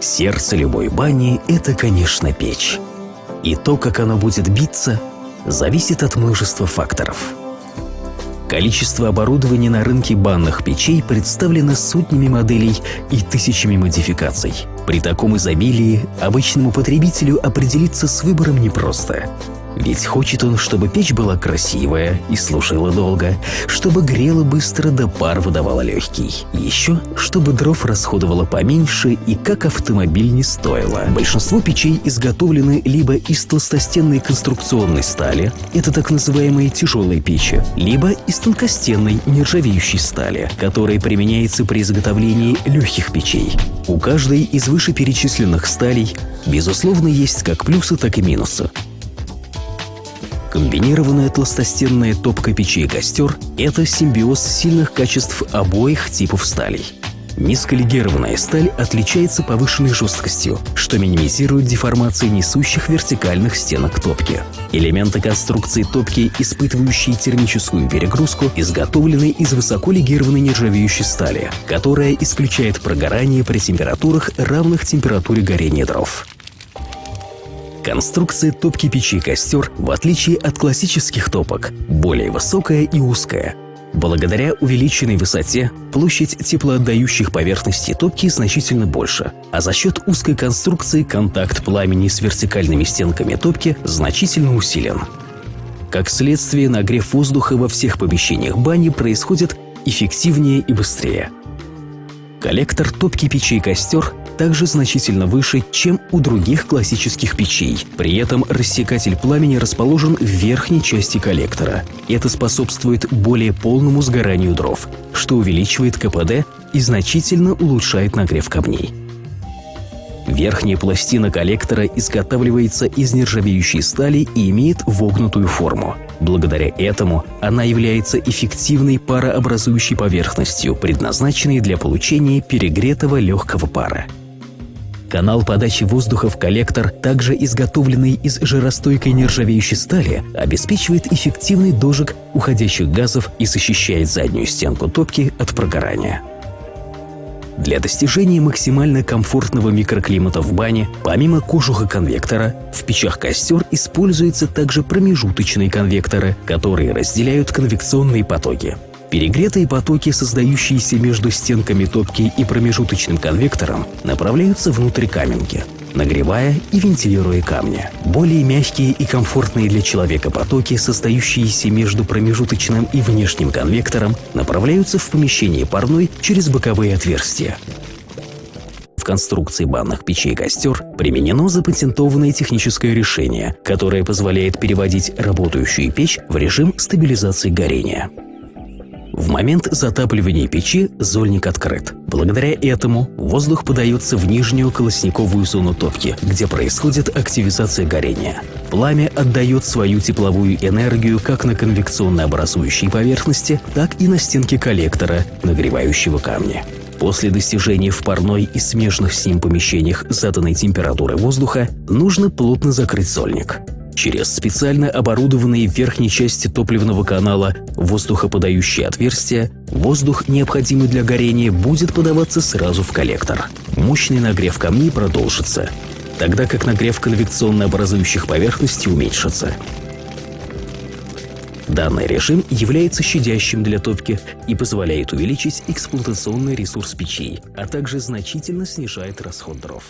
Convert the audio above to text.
Сердце любой бани – это, конечно, печь. И то, как оно будет биться, зависит от множества факторов. Количество оборудования на рынке банных печей представлено сотнями моделей и тысячами модификаций. При таком изобилии обычному потребителю определиться с выбором непросто. Ведь хочет он, чтобы печь была красивая и служила долго, чтобы грела быстро да пар выдавала легкий. Еще, чтобы дров расходовала поменьше и как автомобиль не стоило. Большинство печей изготовлены либо из толстостенной конструкционной стали, это так называемые тяжелые печи, либо из тонкостенной нержавеющей стали, которая применяется при изготовлении легких печей. У каждой из вышеперечисленных сталей, безусловно, есть как плюсы, так и минусы. Комбинированная толстостенная топка печей «Костер» – это симбиоз сильных качеств обоих типов сталей. Низколегированная сталь отличается повышенной жесткостью, что минимизирует деформации несущих вертикальных стенок топки. Элементы конструкции топки, испытывающие термическую перегрузку, изготовлены из высоколегированной нержавеющей стали, которая исключает прогорание при температурах, равных температуре горения дров. Конструкция топки печи «Костер», в отличие от классических топок, более высокая и узкая. Благодаря увеличенной высоте площадь теплоотдающих поверхностей топки значительно больше, а за счет узкой конструкции контакт пламени с вертикальными стенками топки значительно усилен. Как следствие, нагрев воздуха во всех помещениях бани происходит эффективнее и быстрее. Коллектор топки печей «Костер» также значительно выше, чем у других классических печей. При этом рассекатель пламени расположен в верхней части коллектора. Это способствует более полному сгоранию дров, что увеличивает КПД и значительно улучшает нагрев камней. Верхняя пластина коллектора изготавливается из нержавеющей стали и имеет вогнутую форму. Благодаря этому она является эффективной парообразующей поверхностью, предназначенной для получения перегретого легкого пара. Канал подачи воздуха в коллектор, также изготовленный из жиростойкой нержавеющей стали, обеспечивает эффективный дожиг уходящих газов и защищает заднюю стенку топки от прогорания. Для достижения максимально комфортного микроклимата в бане, помимо кожуха конвектора, в печах «Костер» используются также промежуточные конвекторы, которые разделяют конвекционные потоки. Перегретые потоки, создающиеся между стенками топки и промежуточным конвектором, направляются внутрь каменки, нагревая и вентилируя камни. Более мягкие и комфортные для человека потоки, создающиеся между промежуточным и внешним конвектором, направляются в помещение парной через боковые отверстия. В конструкции банных печей «Костер» применено запатентованное техническое решение, которое позволяет переводить работающую печь в режим стабилизации горения. В момент затапливания печи зольник открыт. Благодаря этому воздух подается в нижнюю колосниковую зону топки, где происходит активизация горения. Пламя отдает свою тепловую энергию как на конвекционно-образующей поверхности, так и на стенке коллектора, нагревающего камни. После достижения в парной и смежных с ним помещениях заданной температуры воздуха нужно плотно закрыть зольник. Через специально оборудованные в верхней части топливного канала воздухоподающие отверстия воздух, необходимый для горения, будет подаваться сразу в коллектор. Мощный нагрев камней продолжится, тогда как нагрев конвекционно-образующих поверхностей уменьшится. Данный режим является щадящим для топки и позволяет увеличить эксплуатационный ресурс печей, а также значительно снижает расход дров.